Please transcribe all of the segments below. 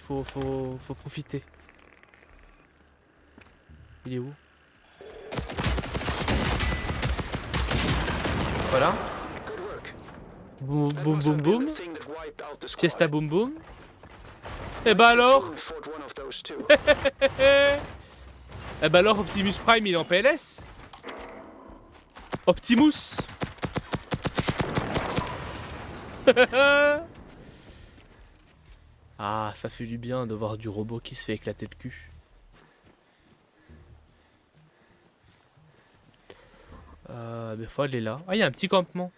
Faut profiter. Il est où? Voilà. Boum boum boum boum. Fiesta boum boum. Et bah alors? Eh bah alors Optimus Prime il est en PLS? Optimus. Ah, ça fait du bien de voir du robot qui se fait éclater le cul. Des fois, elle est là. Ah, il y a un petit campement.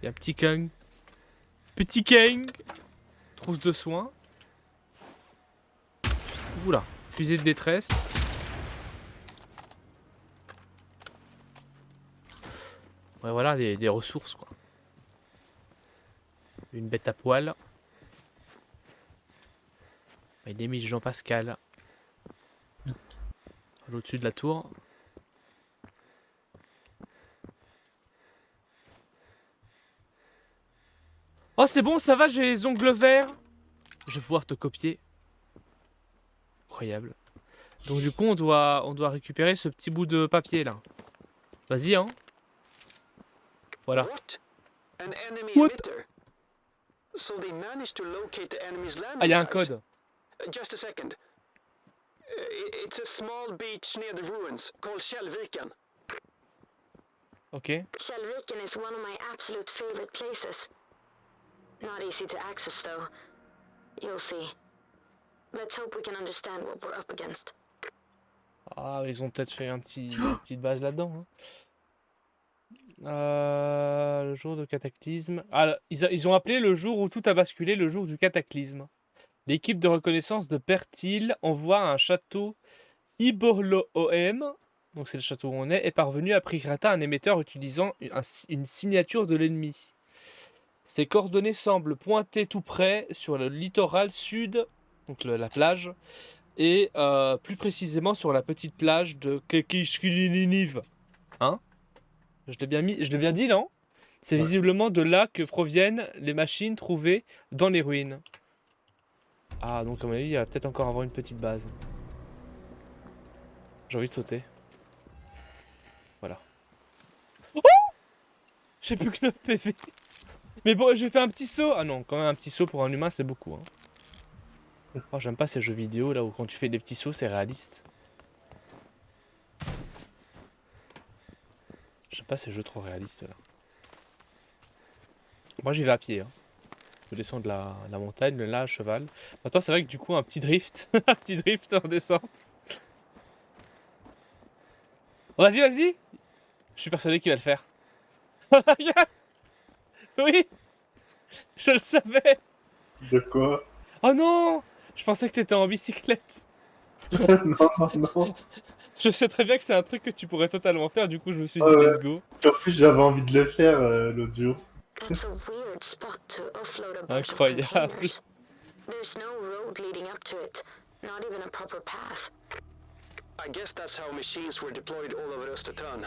Il y a un petit Kang. Petit Kang. Trousse de soins. Oula. Fusée de détresse. Ouais, voilà, des ressources, quoi. Une bête à poil. Il est mis Jean Pascal. Au-dessus de la tour. Oh, c'est bon, ça va, j'ai les ongles verts. Je vais pouvoir te copier. Incroyable. Donc du coup, on doit récupérer ce petit bout de papier, là. Vas-y, hein. Voilà. What? Ah, il y a un code. Just a second. It's a small beach near the ruins called Källviken. Ok. Källviken is one of my absolute favorite places. Not easy to access though. You'll see. Let's hope we can understand what we're up against. Ah, ils ont peut-être fait une petite base là-dedans. Hein. Le jour de cataclysme. Ah, ils ont appelé le jour où tout a basculé le jour du cataclysme. L'équipe de reconnaissance de Pertil envoie un château Iborlo-OM, donc c'est le château où on est parvenu à Prigrata un émetteur utilisant une signature de l'ennemi. Ses coordonnées semblent pointer tout près sur le littoral sud, donc la plage, et plus précisément sur la petite plage de Kekishkiliniv. Hein? Je l'ai bien dit, non? C'est visiblement de là que proviennent les machines trouvées dans les ruines. Ah, donc à mon avis, il va peut-être encore avoir une petite base. J'ai envie de sauter. Voilà. Oh! J'ai plus que 9 PV. Mais bon, j'ai fait un petit saut. Ah non, quand même un petit saut pour un humain, c'est beaucoup. Hein. Oh, j'aime pas ces jeux vidéo là où quand tu fais des petits sauts, c'est réaliste. J'aime pas ces jeux trop réalistes là. Moi, j'y vais à pied. Hein. Je descends de la montagne, là, à cheval. Maintenant, c'est vrai que du coup, un petit drift. Un petit drift en descente. Vas-y, vas-y. Je suis persuadé qu'il va le faire. Oui, je le savais. De quoi? Oh non, je pensais que t'étais en bicyclette. Non, non, non. Je sais très bien que c'est un truc que tu pourrais totalement faire, du coup je me suis dit Ouais. let's go. En plus, j'avais envie de le faire l'autre jour. It's a weird spot to offload a bunch of Incroyable. containers. There's no road leading up to it, not even a proper path. I guess that's how machines were deployed all over Östertön.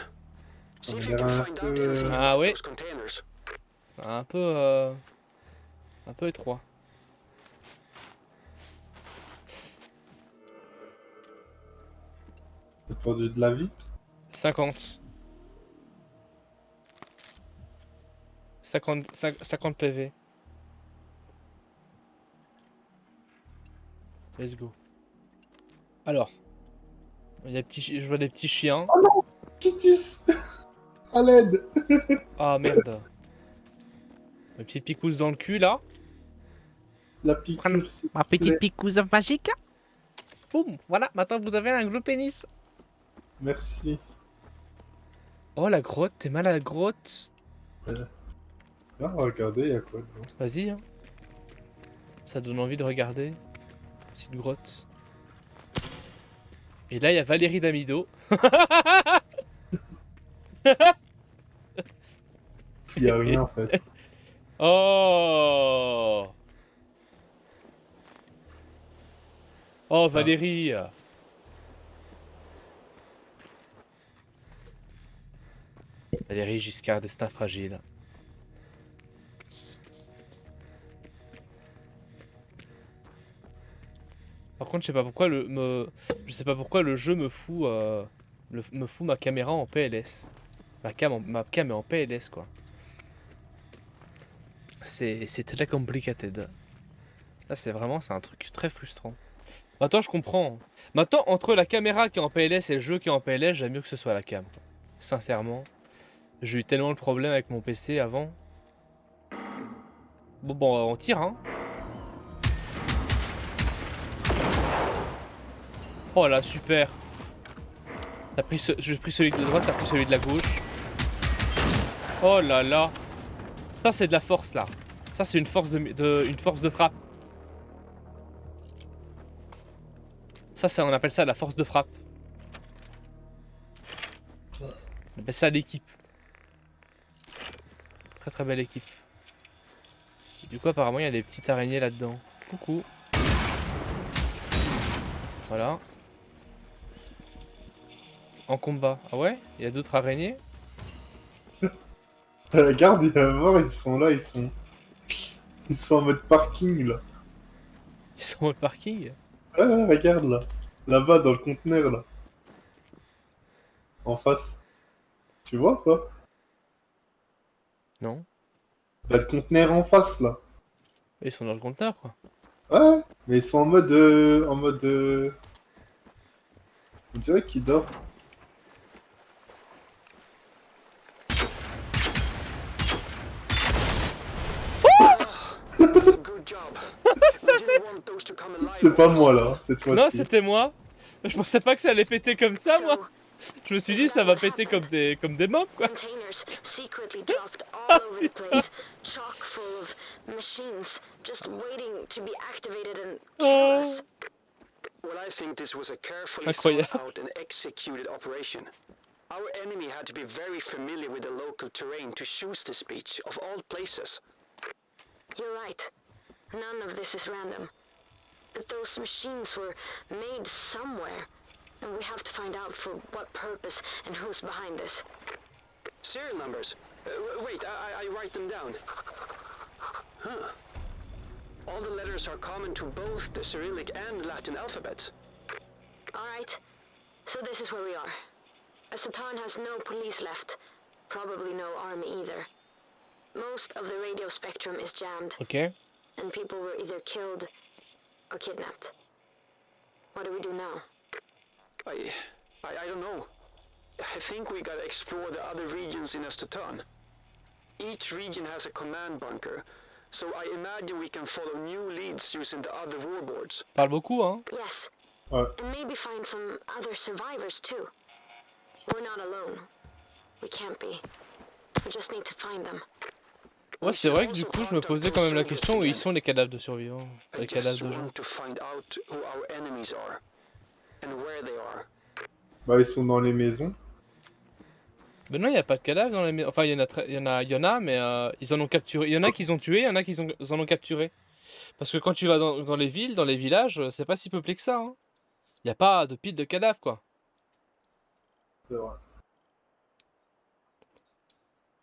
See On if you dirait can un find out peu... anything Ah about oui. those containers. Un peu étroit. T'as perdu de la vie? 50. 50 PV. Let's go. Alors. Je vois des petits chiens. Oh non! Kitus! À l'aide! Ah merde. Une petite picouse dans le cul là. La piqûre, c'est... Ma petite picouse magique. Boum. Voilà, maintenant vous avez un gros pénis. Merci. Oh la grotte, t'es mal à la grotte. Là, on va regarder, y'a quoi dedans? Vas-y. Hein. Ça donne envie de regarder. Petite grotte. Et là, il y a Valérie Damido. Y'a rien en fait. Oh. Oh, Valérie. Valérie Giscard d'Estaing fragile. Par contre, je sais pas pourquoi je sais pas pourquoi le jeu me fout, me fout ma caméra en PLS. Ma cam est en PLS, quoi. C'est très complicated. Là, c'est un truc très frustrant. Maintenant, je comprends. Maintenant, entre la caméra qui est en PLS et le jeu qui est en PLS, j'aime mieux que ce soit la cam. Sincèrement. J'ai eu tellement de problèmes avec mon PC avant. Bon, on tire, hein. Oh là, super. J'ai pris celui de droite, t'as pris celui de la gauche. Oh là là. Ça, c'est de la force, là. Ça, c'est une force une force de frappe. Ça, on appelle ça la force de frappe. On appelle ça l'équipe. Très très belle équipe. Et du coup, apparemment, il y a des petites araignées là-dedans. Coucou. Voilà. En combat. Ah ouais? Il y a d'autres araignées? Regarde, il va voir, ils sont là, ils sont en mode parking là. Ils sont au parking? Ouais, regarde là. Là-bas, dans le conteneur là. En face. Tu vois pas? Non. T'as le conteneur en face là. Ils sont dans le conteneur, quoi. Ouais, mais ils sont en mode. On dirait qu'ils dorment. Good job. We didn't want those to come alive. C'est pas moi là, cette Non, fois-ci. c'était moi. Je pensais pas que ça allait péter comme ça, moi. Je me suis dit, ça va péter comme des mobs, quoi. Containers secretly dropped all over the place, chock full of machines just waiting to be activated and kill us. Well, I think this was a carefully Incroyable. thought out and executed operation. Our enemy had to be very familiar with the local terrain to choose this beach, of all places. You're right. None of this is random. But those machines were made somewhere, and we have to find out for what purpose and who's behind this. Serial numbers. Wait, I write them down. Huh. All the letters are common to both the Cyrillic and Latin alphabets. Alright, so this is where we are. Satan has no police left, probably no army either. Most of the radio spectrum is jammed, Ok. and people were either killed or kidnapped. What do we do now? I don't know. I think we gotta explore the other regions in Östertörn. Each region has a command bunker, so I imagine we can follow new leads using the other warboards. Parle beaucoup, hein. Yes. Ouais. And maybe find some other survivors too. We're not alone. We can't be. We just need to find them. Ouais, c'est vrai que du coup, je me posais quand même la question où ils sont les cadavres de survivants. Les I cadavres just de gens. want to find out who our enemies are and where they are. Bah, ils sont dans les maisons. Mais non, il n'y a pas de cadavres dans les maisons. Enfin, il y en a, mais ils en ont capturé. Il y en a qu'ils ont tué, il y en a qu'ils en ont capturé. Parce que quand tu vas dans les villes, dans les villages, c'est pas si peuplé que ça, hein. Il n'y a pas de pile de cadavres, quoi. C'est vrai.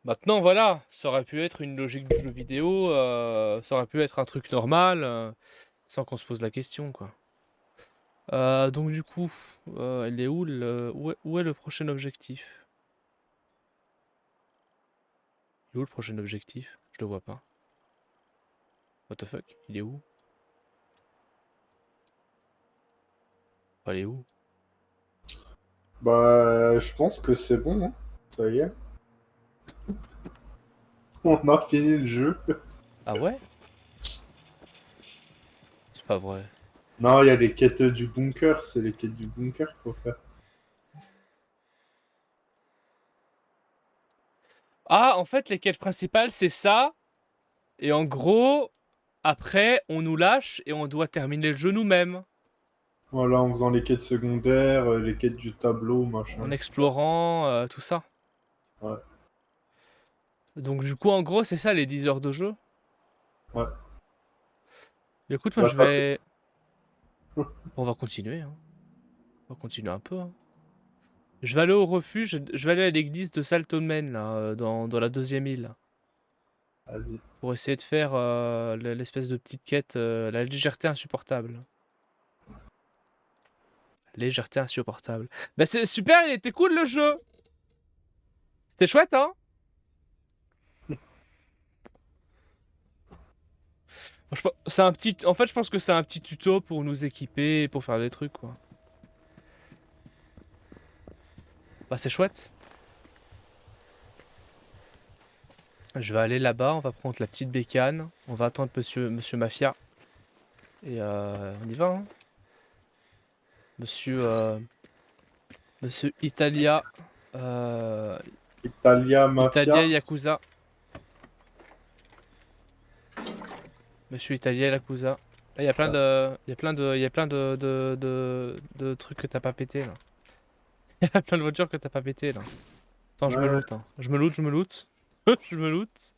Maintenant, voilà, ça aurait pu être une logique du jeu vidéo, ça aurait pu être un truc normal, sans qu'on se pose la question, quoi. Donc du coup, elle est où où est le prochain objectif? Il est où le prochain objectif? Je le vois pas. What the fuck? Il est où? Elle est où? Bah, je pense que c'est bon, hein. Ça y est. On a fini le jeu. Ah ouais? C'est pas vrai. Non, il y a les quêtes du bunker, c'est les quêtes du bunker qu'il faut faire. Ah, en fait, les quêtes principales, c'est ça. Et en gros, après, on nous lâche et on doit terminer le jeu nous-mêmes. Voilà, en faisant les quêtes secondaires, les quêtes du tableau, machin. En explorant, tout ça. Ouais. Donc du coup, en gros, c'est ça les 10 heures de jeu. Ouais. Écoute, moi, Bah, je ça vais... fait- On va continuer, hein. On va continuer un peu, hein. Je vais aller au refuge, je vais aller à l'église de Saltomen, là, dans la deuxième île. Vas-y. Pour essayer de faire l'espèce de petite quête, la légèreté insupportable. Légèreté insupportable. Bah c'est super, il était cool le jeu. C'était chouette, hein. C'est un petit... En fait, je pense que c'est un petit tuto pour nous équiper, pour faire des trucs, quoi. Bah, c'est chouette. Je vais aller là-bas, on va prendre la petite bécane. On va attendre Monsieur Mafia. Et on y va, hein. Monsieur Italia. Italia Mafia. Italia Yakuza. Monsieur Italia Yakuza. Là, il y a plein de... Il y a plein de trucs que t'as pas pété, là. Il y a plein de voitures que t'as pas pété, là. Attends, je me Ouais. loot, hein. Je me loot. Je me loot.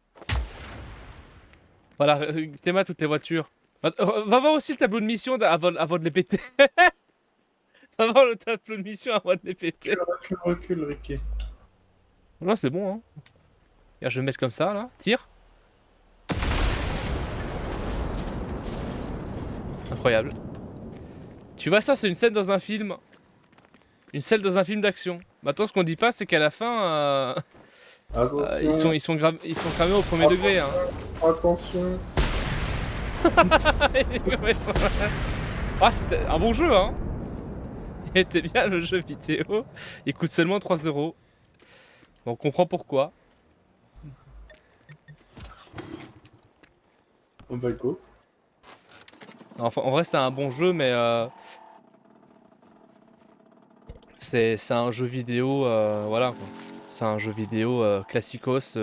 Voilà, Théma toutes les voitures. Va voir aussi le tableau de mission avant de les péter. Va voir le tableau de mission avant de les péter. Recule, Ricky. Là, c'est bon, hein. Regarde, je vais me mettre comme ça, là. Tire. Incroyable. Tu vois, ça, c'est une scène dans un film. Une scène dans un film d'action. Maintenant, ce qu'on dit pas, c'est qu'à la fin, Attention. ils sont cramés au premier degré, hein. Attention. Ah, c'était un bon jeu, hein. Il était bien le jeu vidéo. Il coûte seulement 3 €. Bon, on comprend pourquoi. On va go. Enfin, en vrai, c'est un bon jeu, mais c'est un jeu vidéo, voilà quoi. C'est un jeu vidéo classicos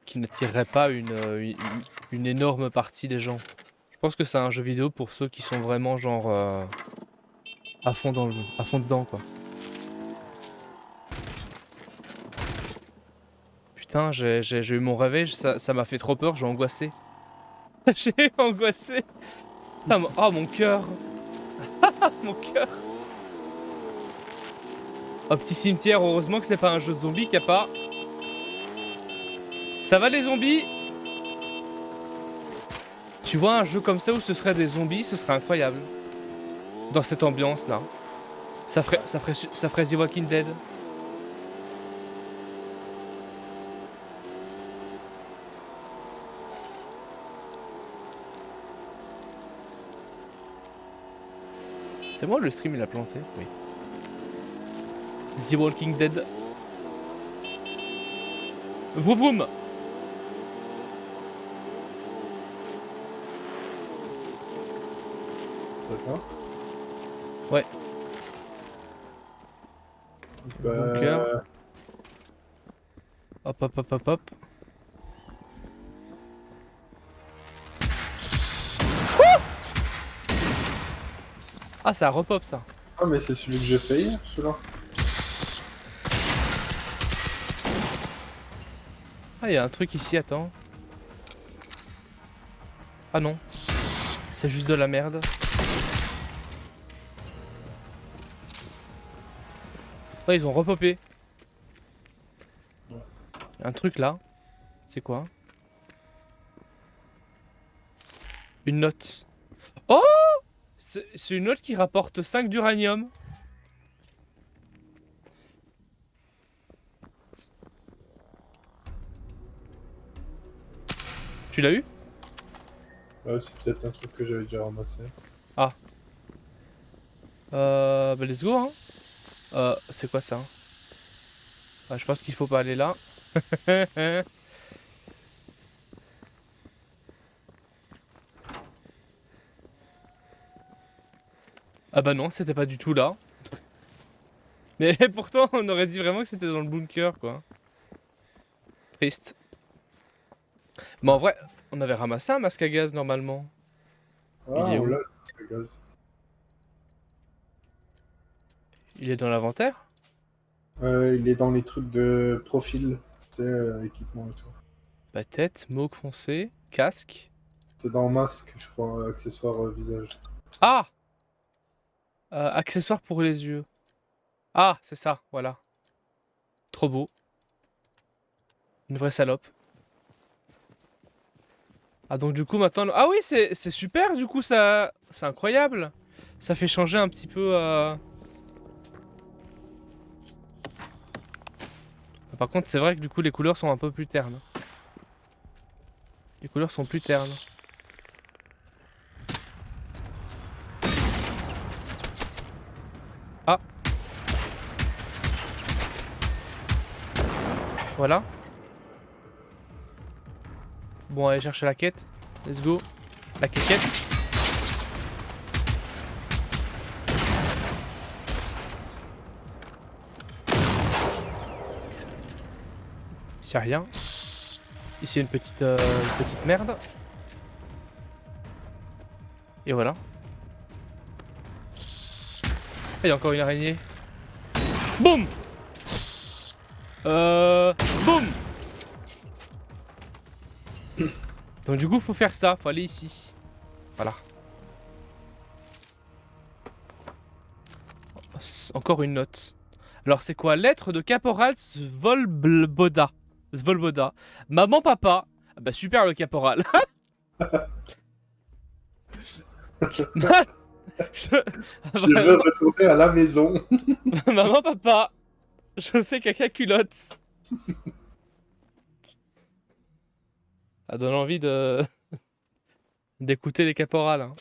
qui n'attirerait pas une énorme partie des gens. Je pense que c'est un jeu vidéo pour ceux qui sont vraiment genre à fond dedans quoi. Putain, j'ai eu mon réveil, ça m'a fait trop peur, j'ai angoissé. J'ai angoissé. Putain, oh mon cœur. Mon cœur. Oh, petit cimetière, heureusement que c'est pas un jeu de zombies qu'il n'y a pas. Ça va les zombies? Tu vois un jeu comme ça où ce serait des zombies, ce serait incroyable. Dans cette ambiance là. Ça ferait The Walking Dead. C'est moi le stream il a planté? Oui. The Walking Dead. Vroom vroom. Ça va? Ouais. Bah... Bunker. Hop hop hop hop hop. Ah ça repop ça. Ah mais c'est celui que j'ai fait hier, celui-là. Ah, il y a un truc ici, attends. Ah non. C'est juste de la merde. Ah, ils ont repopé. Il y a un truc là. C'est quoi? Une note. Oh! C'est une note qui rapporte 5 d'uranium. Tu l'as eu? Ouais, c'est peut-être un truc que j'avais déjà ramassé. Ah. Bah let's go hein. C'est quoi ça? Ah, je pense qu'il faut pas aller là. Ah bah non, c'était pas du tout là. Mais pourtant, on aurait dit vraiment que c'était dans le bunker, quoi. Triste. Mais en vrai, on avait ramassé un masque à gaz normalement. Ah, Il est où? là, c'est gaz. Il est dans l'inventaire? Il est dans les trucs de profil, tu sais, équipement et tout. Bah tête, moque foncé, casque. C'est dans masque, je crois, accessoire visage. Ah! Accessoire pour les yeux. Ah, c'est ça, voilà. Trop beau. Une vraie salope. Ah donc du coup maintenant... Ah oui, c'est super du coup, ça... C'est incroyable. Ça fait changer un petit peu... Par contre, c'est vrai que du coup, les couleurs sont un peu plus ternes. Les couleurs sont plus ternes. Ah. Voilà. Bon, allez chercher la quête. Let's go. La quéquette. Ici y'a rien. Ici une petite merde. Et voilà. Ah, il y a encore une araignée. Boum. Boum. Donc du coup, faut faire ça. Faut aller ici. Voilà. Encore une note. Alors c'est quoi? Lettre de Caporal Svolboda. Svolboda. Maman, papa. Ah bah super le caporal. Je veux retourner à la maison. Maman, papa. Je fais caca culotte. Ça donne envie de d'écouter les caporales. Hein.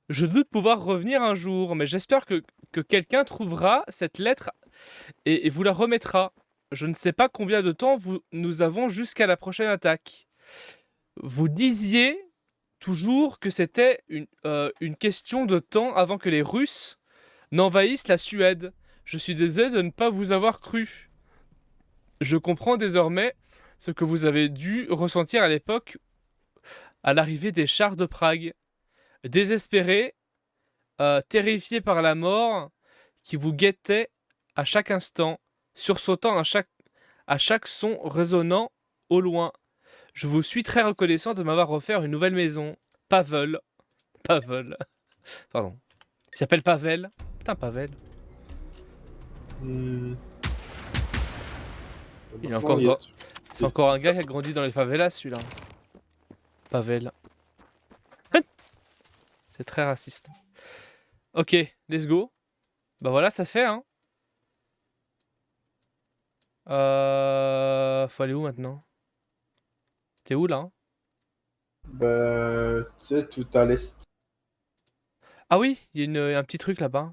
Je doute pouvoir revenir un jour, mais j'espère que quelqu'un trouvera cette lettre et vous la remettra. Je ne sais pas combien de temps nous avons jusqu'à la prochaine attaque. Vous disiez toujours que c'était une question de temps avant que les Russes n'envahissent la Suède. Je suis désolé de ne pas vous avoir cru. Je comprends désormais ce que vous avez dû ressentir à l'époque à l'arrivée des chars de Prague. Désespéré, terrifié par la mort qui vous guettait à chaque instant, sursautant à chaque son résonnant au loin. Je vous suis très reconnaissant de m'avoir offert une nouvelle maison. Pavel. Pavel. Pardon. Il s'appelle Pavel. Putain, Pavel. Il est encore... C'est encore un gars qui a grandi dans les favelas, celui-là. Pavel. C'est très raciste. Ok, let's go. Bah voilà, ça fait, hein. Faut aller où maintenant? T'es où, là? Bah, tu sais, tout à l'est. Ah oui, il y a un petit truc là-bas.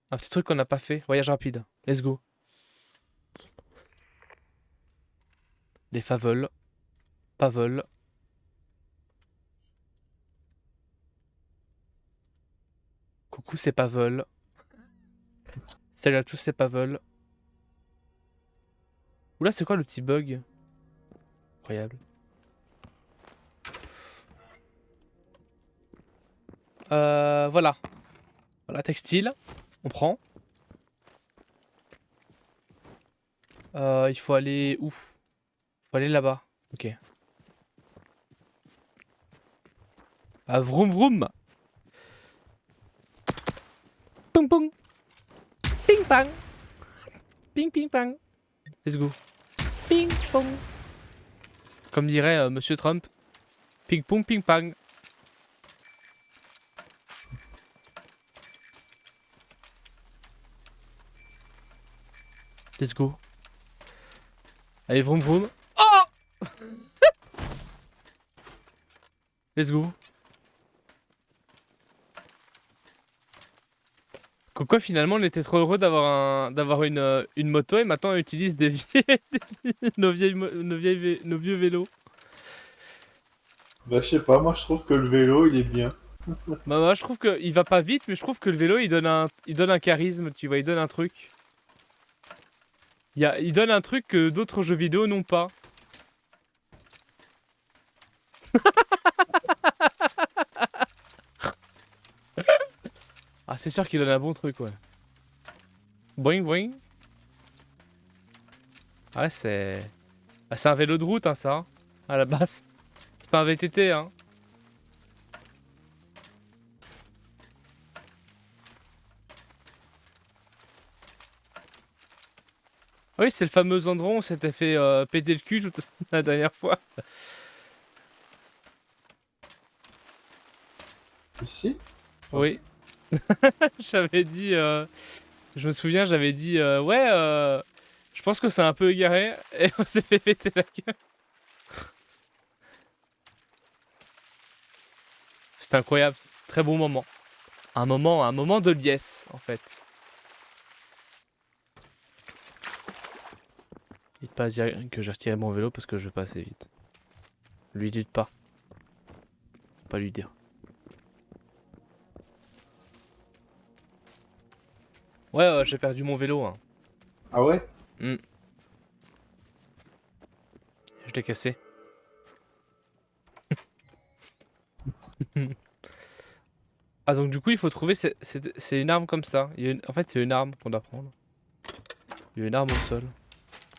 Un petit truc qu'on n'a pas fait. Voyage rapide. Let's go. Les faveles. Pavel. Coucou, c'est Pavel. Salut à tous, c'est Pavel. Oula, c'est quoi le petit bug? Incroyable. Voilà. Voilà, textile. On prend. Il faut aller où? Il faut aller là-bas. Ok. Ah, vroom vroom. Ping pong. Ping pong. Ping ping pong. Let's go. Ping pong. Comme dirait Monsieur Trump. Ping pong ping pong. Let's go. Allez, vroom vroom. Oh. Let's go. Quoi finalement on était trop heureux d'avoir une moto et maintenant on utilise nos vieux vélos. Bah, je sais pas, moi je trouve que le vélo il est bien. Bah moi je trouve qu'il va pas vite mais je trouve que le vélo il donne un charisme, tu vois, il donne un truc. Il donne un truc que d'autres jeux vidéo n'ont pas. Ah c'est sûr qu'il donne un bon truc ouais. Boing boing. Ah ouais c'est... Ah, c'est un vélo de route hein ça, à la base. C'est pas un VTT hein. Ah oui c'est le fameux endroit où on s'était fait péter le cul toute la dernière fois. Ici? Oui. J'avais dit... Je me souviens, j'avais dit... ouais, je pense que c'est un peu égaré. Et on s'est fait péter la gueule. C'était incroyable. Très bon moment. Un moment de liesse, en fait. Dites pas à dire que j'ai retiré mon vélo parce que je vais pas assez vite. Lui dites pas. Faut pas lui dire. Ouais, j'ai perdu mon vélo. Hein. Ah ouais? Je l'ai cassé. Ah donc du coup il faut trouver... C'est une arme comme ça. En fait c'est une arme qu'on doit prendre. Il y a une arme au sol.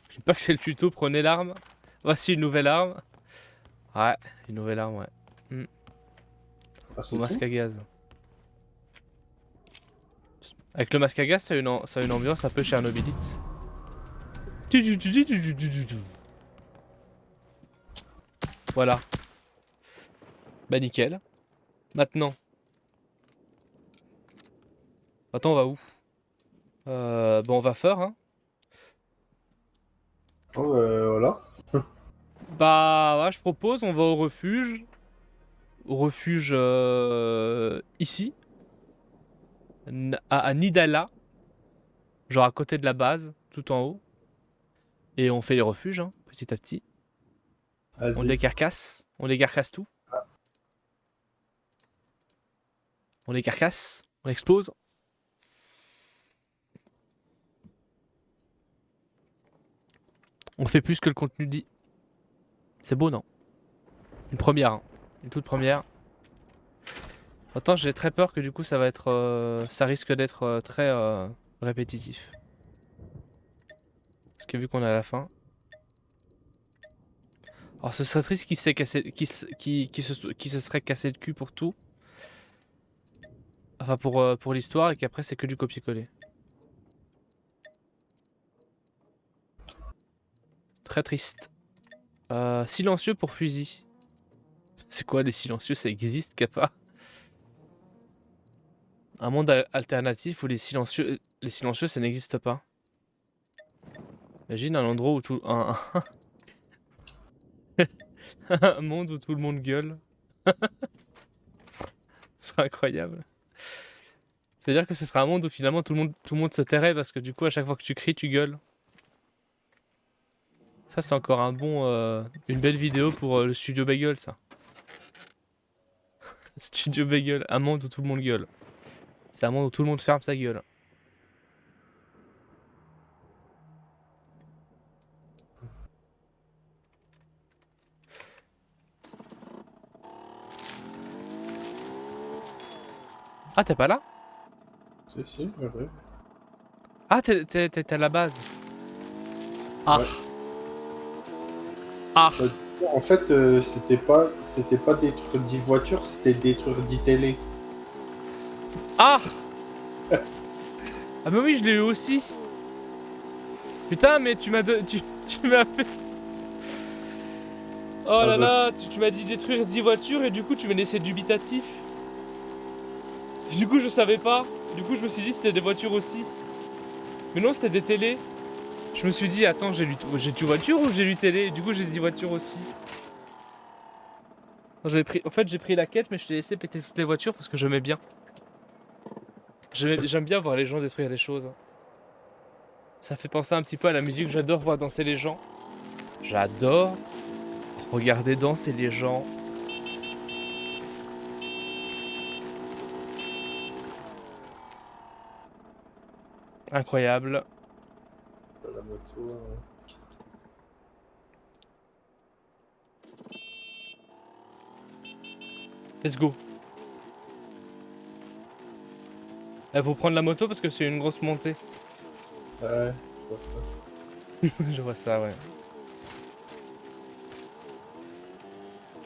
Je dis pas que c'est le tuto, prenez l'arme. Voici une nouvelle arme. Ouais, une nouvelle arme, ouais. Ah, c'est Au masque tout? à gaz. Avec le masque à gaz, ça a une ambiance un peu chernobylite. Voilà. Bah nickel. Maintenant. Attends, on va où? Bon, on va fort, hein. Oh, voilà. Bah, ouais, je propose, on va au refuge. Au refuge ici. À Nidala. Genre à côté de la base, tout en haut. Et on fait les refuges, hein, petit à petit. On Vas-y. les carcasse. On les carcasse tout. On les carcasse. On explose. On fait plus que le contenu dit. C'est beau, non? Une première, hein. Une toute première. Autant j'ai très peur que du coup ça va être... ça risque d'être très répétitif. Parce que vu qu'on est à la fin... Alors ce serait triste qui se serait cassé le cul pour tout. Enfin pour l'histoire et qu'après c'est que du copier-coller. Très triste. Silencieux pour fusil. C'est quoi les silencieux? Ça existe, Kappa? Un monde alternatif où les silencieux ça n'existe pas. Imagine un endroit où tout... un monde où tout le monde gueule. Ce serait incroyable. C'est-à-dire que ce sera un monde où finalement tout le monde se tairait parce que du coup à chaque fois que tu cries, tu gueules. Ça c'est encore une belle vidéo pour le studio Bagel ça. Studio Bagel, un monde où tout le monde gueule. C'est un monde où tout le monde ferme sa gueule. Ah t'es pas là? Si, ouais. Ah t'es à la base. Ah. Ouais. Ah. En fait, c'était pas détruire 10 voitures, c'était détruire 10 télé. Ah. Ah mais oui je l'ai eu aussi. Putain mais tu m'as fait... Oh là là, tu m'as dit détruire 10 voitures et du coup tu m'as laissé dubitatif. Du coup je savais pas. Du coup je me suis dit c'était des voitures aussi. Mais non c'était des télés. Je me suis dit attends j'ai lu voiture ou j'ai lu télé? Du coup j'ai dit voiture aussi. En fait j'ai pris la quête mais je t'ai laissé péter toutes les voitures parce que j'aimais bien. J'aime bien voir les gens détruire des choses. Ça fait penser un petit peu à la musique, j'adore voir danser les gens. J'adore regarder danser les gens. Incroyable. La moto. Let's go. Elle faut prendre la moto parce que c'est une grosse montée. Ouais, je vois ça. Je vois ça, ouais.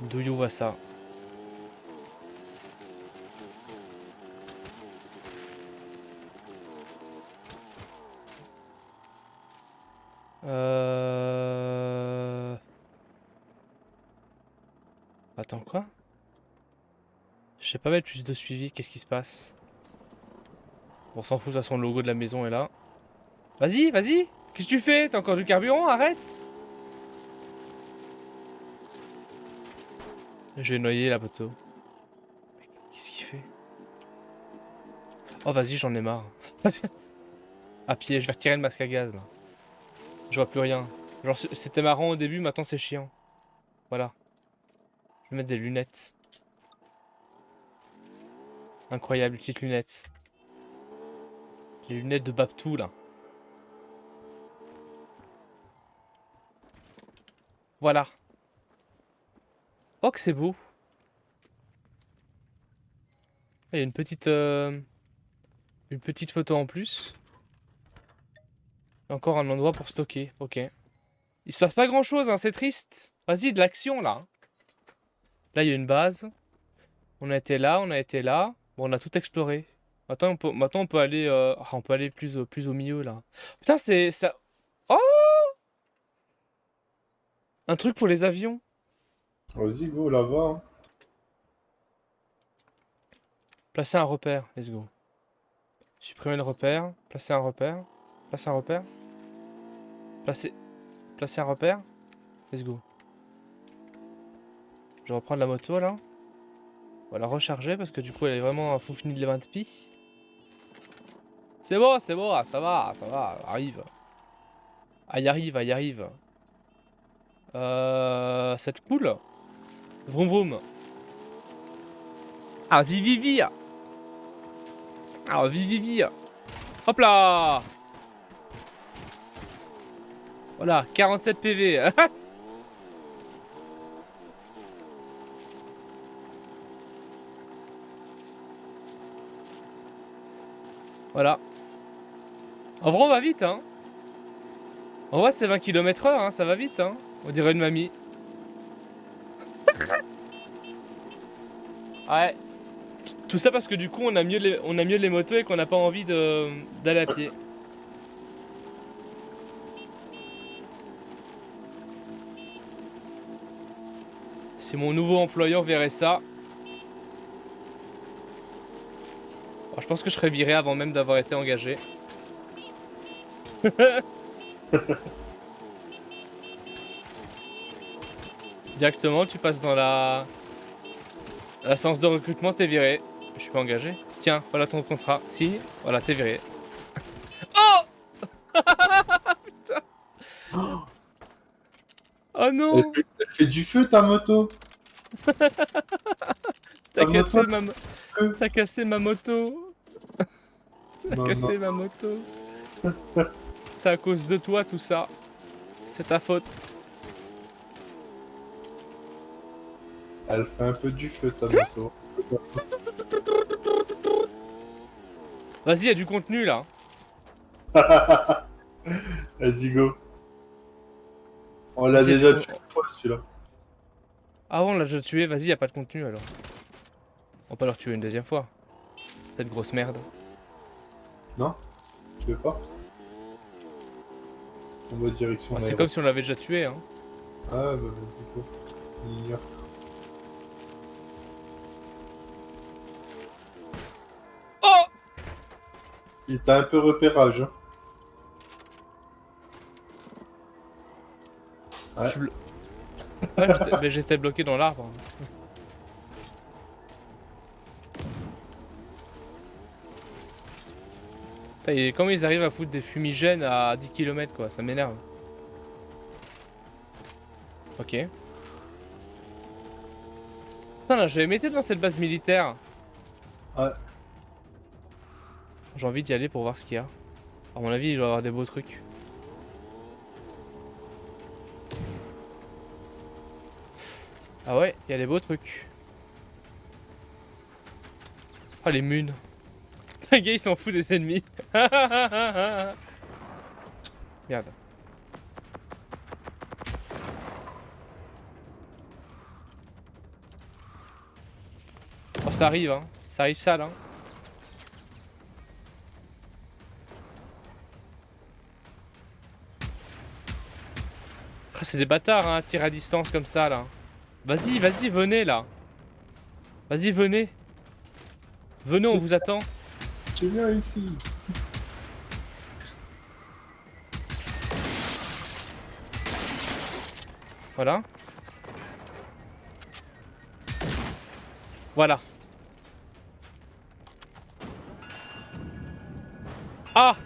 D'où you voit ça. Attends, quoi? Je sais pas mettre plus de suivi, qu'est-ce qui se passe? On s'en fout, de toute façon, le logo de la maison est là. Vas-y, vas-y! Qu'est-ce que tu fais? T'as encore du carburant? Arrête! Je vais noyer la poteau. Qu'est-ce qu'il fait? Oh, vas-y, j'en ai marre. À pied, je vais retirer le masque à gaz là. Je vois plus rien. Genre, c'était marrant au début, maintenant c'est chiant. Voilà. Je vais mettre des lunettes. Incroyable, les petites lunettes. Les lunettes de Babtou là. Voilà. Oh que c'est beau. Il y a une petite photo en plus. Encore un endroit pour stocker. Ok. Il se passe pas grand chose, hein, c'est triste. Vas-y, de l'action là. Là, il y a une base. On a été là, on a été là. Bon, on a tout exploré. Maintenant, on peut aller, on peut aller plus au milieu là. Putain, c'est ça. Oh! Un truc pour les avions. Vas-y, go, là-bas. Hein. Placer un repère. Let's go. Supprimer le repère. Placer un repère. Placer un repère. Placer un repère. Let's go. Je vais reprendre la moto là. On va la recharger parce que du coup elle est vraiment un foufni de 20 pi. C'est bon, ah, ça va, arrive. Ah, y arrive, y arrive. C'est cool. Vroom vroom. Ah, vivi. Ah, vivi. Hop là. Voilà, 47 PV. Voilà. En vrai, on va vite, hein. En vrai, c'est 20 km/h, hein, ça va vite, hein. On dirait une mamie. Ouais. Tout ça parce que du coup, on a mieux les motos et qu'on n'a pas envie d'aller à pied. Si mon nouveau employeur verrait ça. Alors, je pense que je serais viré avant même d'avoir été engagé. Directement, tu passes dans la séance de recrutement, t'es viré. Je suis pas engagé. Tiens, voilà ton contrat. Signe. Voilà, t'es viré. Oh putain. Oh non. Elle fait du feu, ta moto. T'as Ta cassé moto, T'as cassé ma moto. T'as Non, cassé ma moto. C'est à cause de toi tout ça. C'est ta faute. Elle fait un peu du feu, ta moto. Vas-y, y a du contenu là. Vas-y, go. On l'a Vas-y, déjà du tué une fois, celui-là. Ah bon, on l'a déjà tué. Vas-y, y a pas de contenu alors. On va pas le retuer une deuxième fois. Cette grosse merde. Non? Tu veux pas? On va direction Ah, c'est l'aéroport. comme si on l'avait déjà tué, hein. Ah, bah vas-y, go. Il ignore. Oh! Il t'a un peu repérage. Hein. Ouais. Ouais, j'étais bloqué dans l'arbre. Et comment ils arrivent à foutre des fumigènes à 10 km quoi, ça m'énerve. Ok. Putain là, j'avais été dans cette base militaire. Ouais. J'ai envie d'y aller pour voir ce qu'il y a. À mon avis, il doit y avoir des beaux trucs. Ah ouais, il y a des beaux trucs. Ah les munes. Le gars il s'en fout des ennemis. Merde. Oh ça arrive hein. Ça arrive sale hein. Ah, c'est des bâtards hein, tir à distance comme ça là. Vas-y, vas-y, venez là. Vas-y, venez. Venez, on vous attend. Je viens ici. Voilà. Voilà. Ah!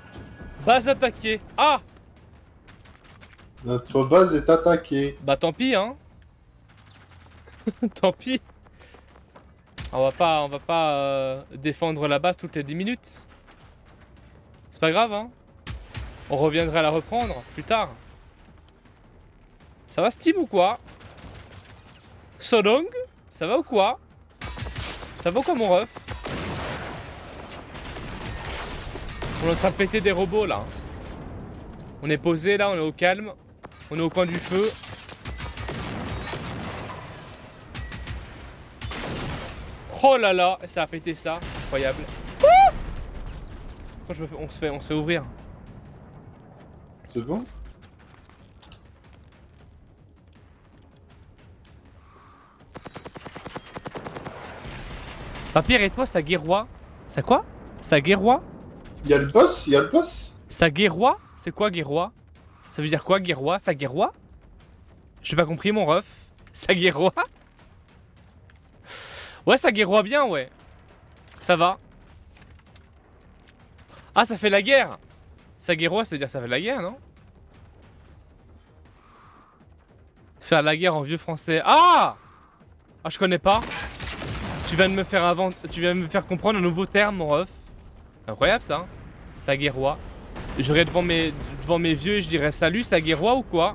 Base attaquée. Ah! Notre base est attaquée. Bah tant pis, hein. Tant pis. On va pas défendre la base toutes les 10 minutes. C'est pas grave, hein. On reviendra la reprendre plus tard. Ça va Steam ou quoi? Sodong? Ça va ou quoi? Ça va ou quoi mon ref? On est en train de péter des robots là. On est posé là, on est au calme. On est au coin du feu. Oh là là, ça a pété ça. Incroyable. Quand on se fait ouvrir. C'est bon? Papyr et toi, ça guerroie. Ça quoi? Ça guerroie? Il y a le boss, il y a le boss. Ça guerroie? C'est quoi guerroie? Ça veut dire quoi guerroie? Ça guerroie? J'ai pas compris mon ref. Ça guerroie? Ouais, ça guerroie bien, ouais. Ça va. Ah, ça fait la guerre. Ça guerroie, ça veut dire que ça fait la guerre, non? Faire la guerre en vieux français. Ah! Ah, je connais pas. Tu viens de me faire comprendre un nouveau terme, mon ref. Incroyable ça. Ça guerroie. J'irais devant mes vieux et je dirais salut, ça guerroie ou quoi?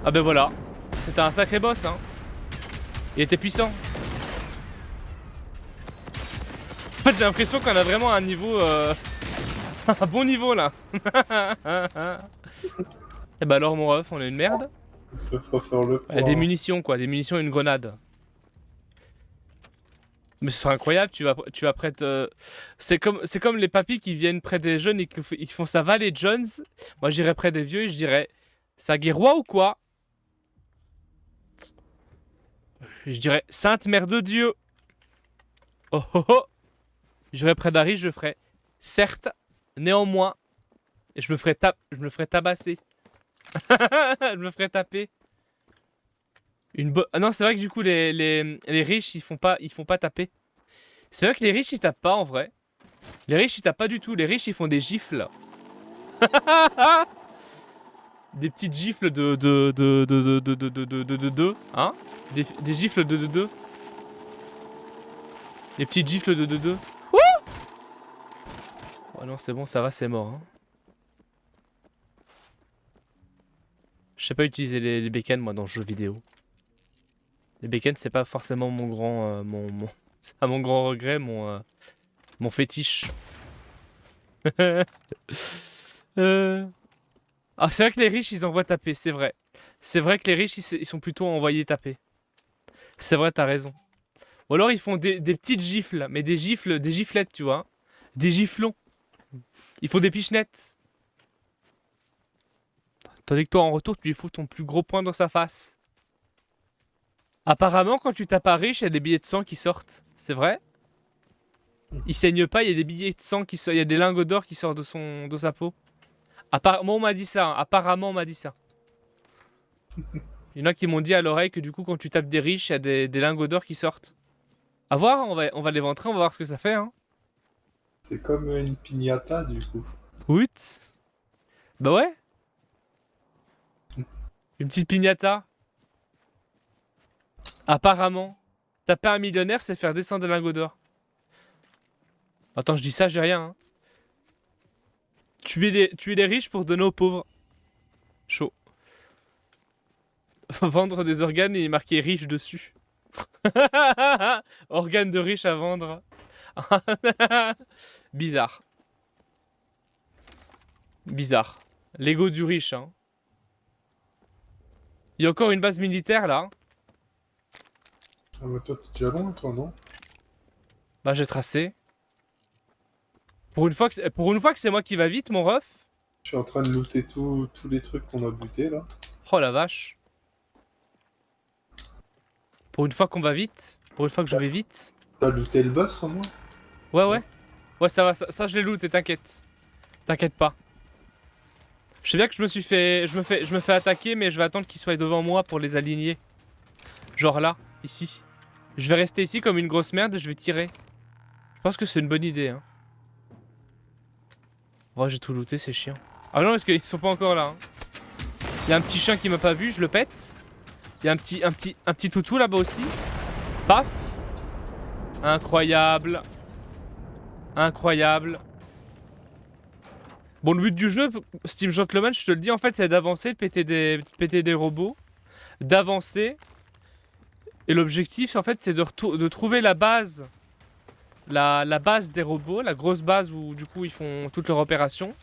Ah ben voilà. C'était un sacré boss, hein. Il était puissant. En fait, j'ai l'impression qu'on a vraiment un niveau... un bon niveau, là. Et bah alors, mon ref, on est une merde. Il faut faire le point. Des munitions, quoi. Des munitions et une grenade. Mais ce serait incroyable, tu vas près de... C'est comme les papis qui viennent près des jeunes et qui font ça va les Jones. Moi, j'irais près des vieux et je dirais... Ça guerroie ou quoi? Je dirais Sainte Mère de Dieu. Oh oh oh. J'irais près d'Harry, je ferais certes, néanmoins. Et je me ferais tabasser. Je me ferais taper. Ah non, c'est vrai que du coup les riches ils font pas taper. C'est vrai que les riches ils tapent pas en vrai. Les riches ils tapent pas du tout. Les riches ils font des gifles. Des petites gifles de hein? Des gifles de. Des petites gifles de. Oh non, c'est bon, ça va, c'est mort. Hein. Je sais pas utiliser les bécanes moi dans le jeu vidéo. Les bécanes c'est pas forcément mon grand c'est à mon grand regret mon fétiche. Ah c'est vrai que les riches ils envoient taper, c'est vrai. C'est vrai que les riches ils sont plutôt envoyés taper. C'est vrai, t'as raison. Ou alors ils font des petites gifles, mais des giflettes, tu vois. Des giflons. Ils font des pichenettes. Tandis que toi en retour tu lui fous ton plus gros poing dans sa face. Apparemment quand tu tapes à riche, il y a des billets de sang qui sortent. C'est vrai? Il saigne pas, il y a des billets de sang qui sortent, il y a des lingots d'or qui sortent de sa peau. Apparemment on m'a dit ça, hein. Apparemment on m'a dit ça. Il y en a qui m'ont dit à l'oreille que du coup quand tu tapes des riches, il y a des lingots d'or qui sortent. À voir, on va l'éventrer, on va voir ce que ça fait. Hein. C'est comme une piñata du coup. Oui. Bah ouais. Une petite piñata. Apparemment. Taper un millionnaire, c'est faire descendre des lingots d'or. Attends, je dis ça, je dis rien. Hein. Tuer les riches pour donner aux pauvres. Chaud. Vendre des organes et y marquer riche dessus. Organes de riches à vendre. Bizarre. Bizarre. L'ego du riche, hein. Il y a encore une base militaire, là. Ah bah toi t'es déjà loin toi non? Bah j'ai tracé. Pour une fois que c'est moi qui va vite, mon ref. Je suis en train de looter tous les trucs qu'on a butés là. Oh la vache. Pour une fois qu'on va vite. Pour une fois que je vais vite. T'as looté le boss au moins? Ouais, ouais. Ouais, ça va, ça je l'ai looté, t'inquiète. T'inquiète pas. Je sais bien que je me fais attaquer, mais je vais attendre qu'ils soient devant moi pour les aligner. Genre là, ici. Je vais rester ici comme une grosse merde et je vais tirer. Je pense que c'est une bonne idée, hein. Ouais, j'ai tout looté, c'est chiant. Ah non, parce qu'ils sont pas encore là, hein. Il y a un petit chien qui m'a pas vu, je le pète. Il y a un petit toutou là-bas aussi. Paf. Incroyable. Incroyable. Bon, le but du jeu, Steam Gentleman, je te le dis, en fait, c'est d'avancer, de péter des robots. D'avancer. Et l'objectif, en fait, c'est de trouver la base. La base des robots, la grosse base où, du coup, ils font toutes leurs opérations.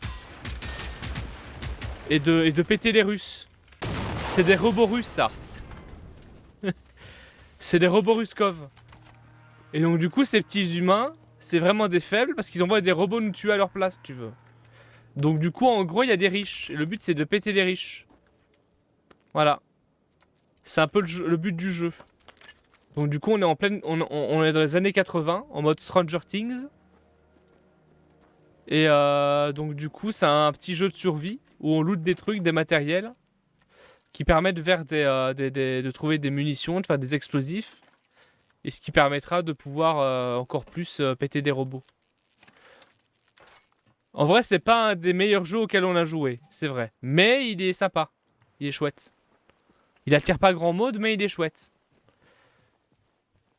Et de péter les Russes. C'est des robots russes, ça. C'est des robots Ruskov. Et donc, du coup, ces petits humains, c'est vraiment des faibles parce qu'ils envoient des robots nous tuer à leur place, si tu veux. Donc, du coup, en gros, il y a des riches. Et le but, c'est de péter les riches. Voilà. C'est un peu le but du jeu. Donc, du coup, on est en pleine. On est dans les années 80, en mode Stranger Things. Et donc, du coup, c'est un petit jeu de survie où on loot des trucs, des matériels qui permettent de trouver des munitions, de faire des explosifs. Et ce qui permettra de pouvoir encore plus péter des robots. En vrai, c'est pas un des meilleurs jeux auxquels on a joué, c'est vrai. Mais il est sympa. Il est chouette. Il attire pas grand mode, mais il est chouette.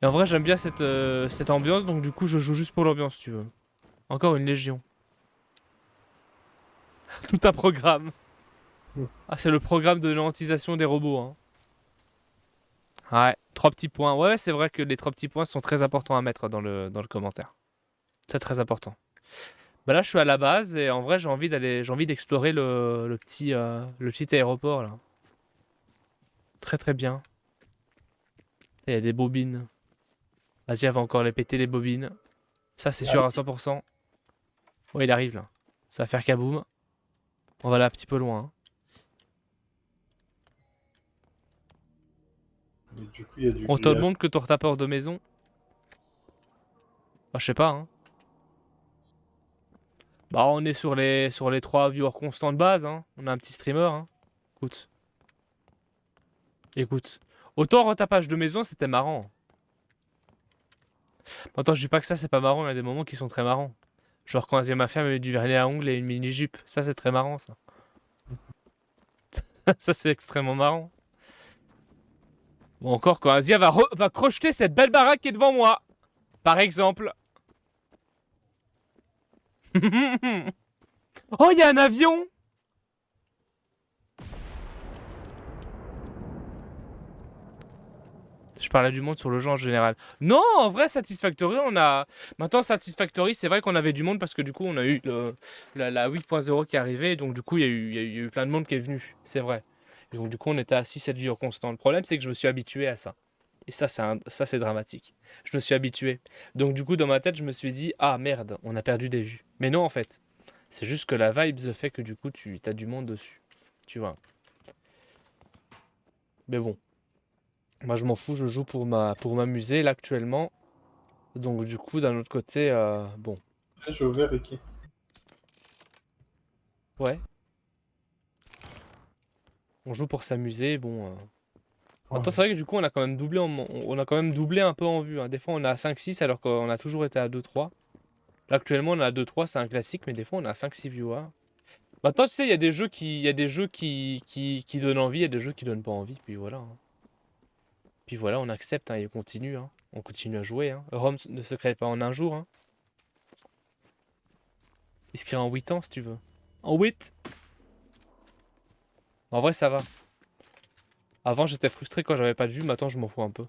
Et en vrai, j'aime bien cette ambiance, donc du coup, je joue juste pour l'ambiance, si tu veux. Encore une légion. Tout un programme. Ah, c'est le programme de lentisation des robots, hein. Ouais, 3 petits points. Ouais, c'est vrai que les 3 petits points sont très importants à mettre dans le commentaire. C'est très important. Bah là, je suis à la base et en vrai, j'ai envie d'explorer le petit aéroport là. Très très bien. Il y a des bobines. Vas-y, elle va encore les péter les bobines. Ça, c'est sûr à 100%. Ouais, il arrive là. Ça va faire kaboum. On va aller un petit peu loin, hein. Mais du coup, il y a du On te grillage. montre que ton retapeur de maison. Bah, je sais pas, hein. Bah, on est sur les 3 viewers constants de base, hein. On a un petit streamer, hein. Écoute. Écoute. Autant retapage de maison, c'était marrant. Attends, je dis pas que ça, c'est pas marrant. Il y a des moments qui sont très marrants. Genre quand ma femme met du vernis à ongles et une mini-jupe. Ça, c'est très marrant, ça. Ça, c'est extrêmement marrant. Ou encore quand Asia va crocheter cette belle baraque qui est devant moi. Par exemple. Oh, il y a un avion! Je parlais du monde sur le jeu en général. Non, en vrai, Satisfactory, on a... Maintenant, Satisfactory, c'est vrai qu'on avait du monde parce que du coup, on a eu la 8.0 qui est arrivée. Donc, du coup, il y a eu plein de monde qui est venu. C'est vrai. Et donc, du coup, on était à 6-7 viewers constants. Le problème, c'est que je me suis habitué à ça. Et ça, c'est dramatique. Je me suis habitué. Donc, du coup, dans ma tête, je me suis dit, ah merde, on a perdu des vues. Mais non, en fait. C'est juste que la vibe fait que du coup, tu as du monde dessus. Tu vois. Mais bon. Moi, je m'en fous, je joue pour m'amuser là actuellement. Donc, du coup, d'un autre côté, bon. Là, j'ai ouvert Ricky. Ouais. On joue pour s'amuser, bon. Attends, c'est vrai que du coup, on a quand même doublé, on a quand même doublé un peu en vue, hein. Des fois, on est à 5-6 alors qu'on a toujours été à 2-3. Là, actuellement, on est à 2-3, c'est un classique, mais des fois, on est à 5-6 viewers. Maintenant, tu sais, il y a des jeux qui donnent envie, il y a des jeux qui donnent pas envie, puis voilà, hein. Puis voilà, on accepte, hein, et on continue, hein. On continue à jouer, hein. Rome ne se crée pas en un jour, hein. Il se crée en 8 ans, si tu veux. En 8. En vrai, ça va. Avant, j'étais frustré quand j'avais pas de vue, maintenant, je m'en fous un peu.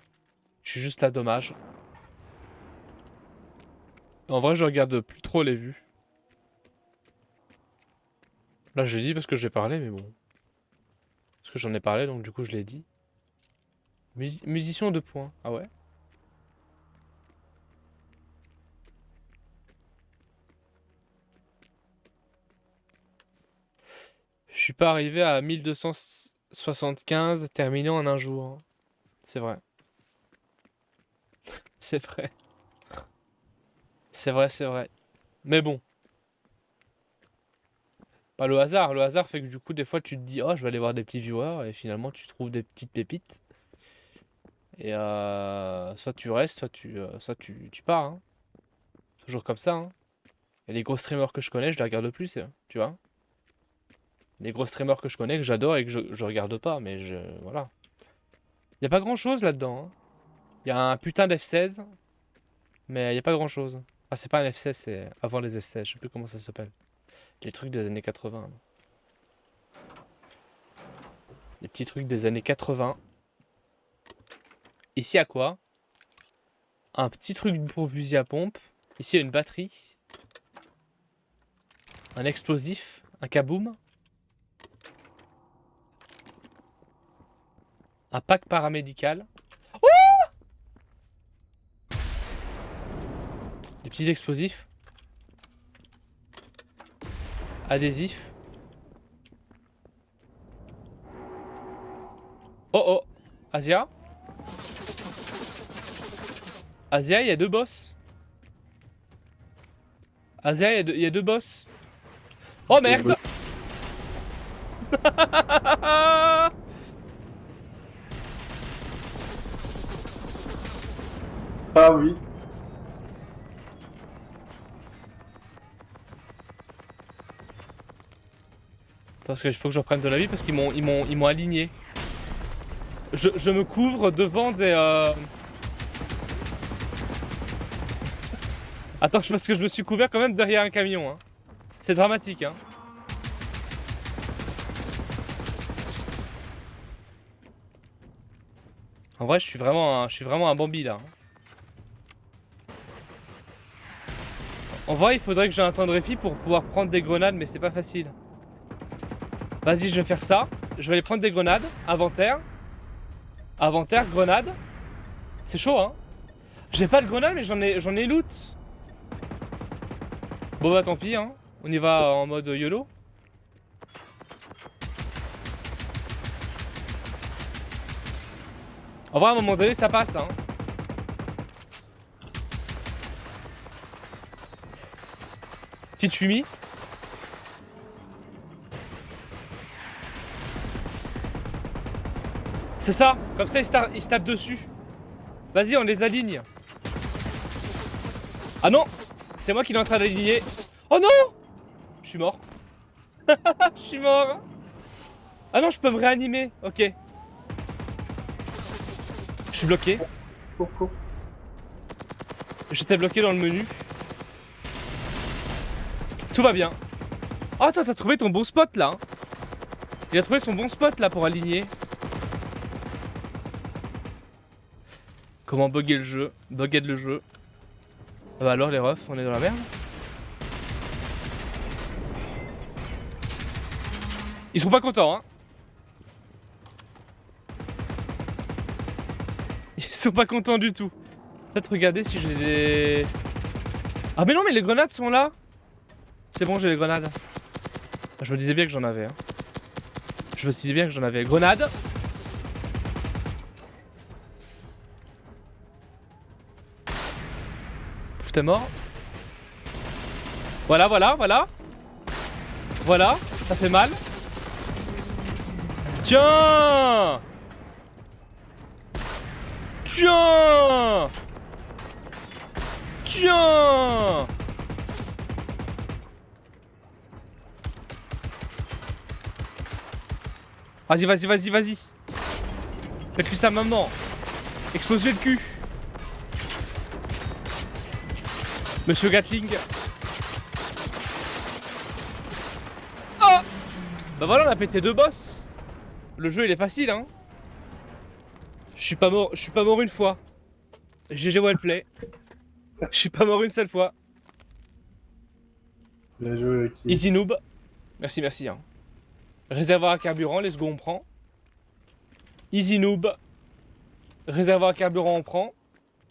Je suis juste là, dommage. En vrai, je regarde plus trop les vues. Là, je l'ai dit parce que j'ai parlé, mais bon. Parce que j'en ai parlé, donc du coup, je l'ai dit. Musicien 2 points. Ah ouais? Je suis pas arrivé à 1275 terminé en un jour, hein. C'est vrai. C'est vrai. C'est vrai, c'est vrai. Mais bon, pas le hasard. Le hasard fait que du coup, des fois, tu te dis, oh, je vais aller voir des petits viewers, et finalement, tu trouves des petites pépites. Et soit tu restes, soit tu pars. Hein. Toujours comme ça. Hein. Et les gros streamers que je connais, je les regarde plus, tu vois. Les gros streamers que je connais, que j'adore et que je regarde pas, mais voilà. Y a pas grand chose là-dedans. Hein. Y a un putain d'F16, mais y a pas grand chose. Ah, c'est pas un F16, c'est avant les F16, je sais plus comment ça s'appelle. Les trucs des années 80. Là. Les petits trucs des années 80. Ici, à quoi? Un petit truc pour fusil à pompe. Ici, il y a une batterie. Un explosif. Un kaboom. Un pack paramédical. Des petits explosifs. Adhésif. Oh oh. Asia. Asia, il y a deux boss. Asia, il y a deux boss. Oh merde. Ah oui. Attends, parce qu'il faut que je reprenne de la vie parce qu'ils m'ont aligné. Je me couvre devant des... Attends, parce que je me suis couvert quand même derrière un camion. Hein. C'est dramatique. Hein. En vrai, je suis vraiment un Bambi là. Hein. En vrai, il faudrait que j'ai un temps de réfi pour pouvoir prendre des grenades, mais c'est pas facile. Vas-y, je vais faire ça. Je vais aller prendre des grenades. Inventaire. Inventaire, grenade. C'est chaud, hein. J'ai pas de grenade, mais j'en ai loot. Bon bah tant pis, hein. On y va en mode YOLO. En vrai, à un moment donné, ça passe, hein. Petite fumée. C'est ça, comme ça ils se tapent dessus. Vas-y, on les aligne. Ah non, c'est moi qui l'ai en train d'aligner. Oh non, je suis mort. Je suis mort. Ah non, je peux me réanimer, ok. Je suis bloqué. Cours. J'étais bloqué dans le menu. Tout va bien. Oh, attends, t'as trouvé ton bon spot là. Hein. Il a trouvé son bon spot là pour aligner. Comment bugger le jeu? Bugger le jeu. Ah bah alors les refs, on est dans la merde. Ils sont pas contents, hein. Ils sont pas contents du tout. Peut-être regarder si j'ai des... Ah mais non, mais les grenades sont là. C'est bon, j'ai les grenades. Je me disais bien que j'en avais. Hein. Je me disais bien que j'en avais. Grenade. Pouf, t'es mort. Voilà. Voilà, ça fait mal. Tiens. Vas-y. Faites-lui ça maintenant. Explose-lui le cul. Monsieur Gatling. Oh. Bah voilà, on a pété deux boss. Le jeu il est facile, hein. Je suis pas mort une fois. GG Wellplay. Je suis pas mort une seule fois. Bien joué, ok. Easy noob. Merci, hein. Réservoir à carburant, let's go, on prend. Easy noob. Réservoir à carburant, on prend.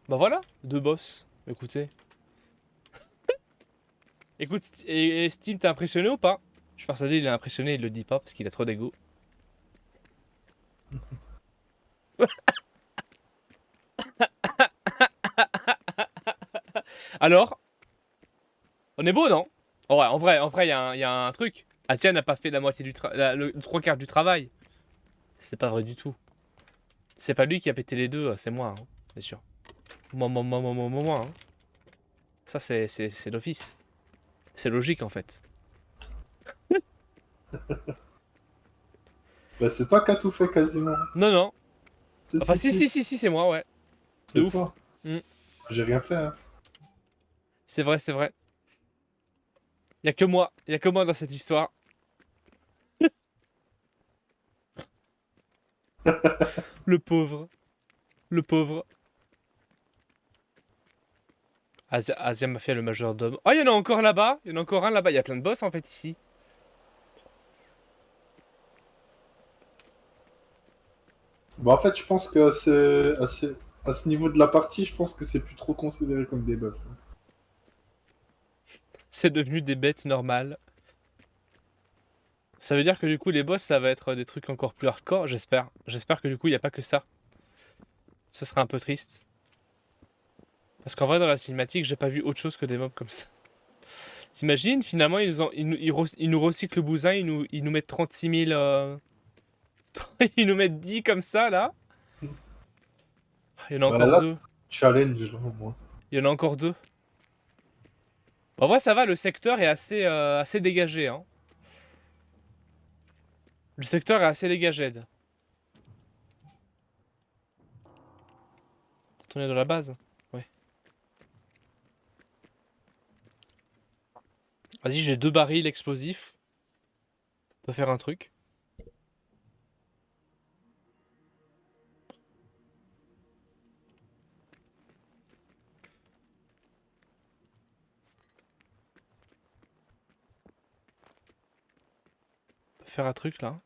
Bah voilà, deux boss. Écoutez. Écoute, et Steam, t'es impressionné ou pas? Je suis persuadé, il est impressionné, il le dit pas parce qu'il a trop d'ego. Alors, On est beau, non? Ouais, en vrai, il y a un truc. Asia n'a pas fait la moitié du le 3/4 du travail. C'est pas vrai du tout. C'est pas lui qui a pété les deux, c'est moi, hein, bien sûr. Moi, hein. Ça, c'est l'office. C'est logique, en fait. Bah, c'est toi qui as tout fait quasiment. Non, non. Si, Enfin, si, c'est moi, ouais. C'est ouf. toi. Mm. J'ai rien fait, hein. C'est vrai, c'est vrai. Y a que moi dans cette histoire. Le pauvre. Le pauvre. Asia m'a fait le majordome. Oh, il y en a encore là-bas. Il y en a encore un là-bas. Il y a plein de boss en fait ici. Bah, en fait, je pense que à ce niveau de la partie, je pense que c'est plus trop considéré comme des boss, hein. C'est devenu des bêtes normales. Ça veut dire que du coup les boss ça va être des trucs encore plus hardcore, j'espère. J'espère que du coup il n'y a pas que ça. Ce serait un peu triste. Parce qu'en vrai dans la cinématique j'ai pas vu autre chose que des mobs comme ça. T'imagines finalement ils nous recyclent le bousin, ils nous mettent 36 000... ils nous mettent 10 comme ça là. Il y en a Bah, encore là, deux. c'est challenge, là, au moins. Il y en a encore deux. En vrai ça va, le secteur est assez dégagé. Hein. Le secteur est assez dégagé. T'as tourné dans la base? Ouais. Vas-y, j'ai 2 barils explosifs. On peut faire un truc. On peut faire un truc là.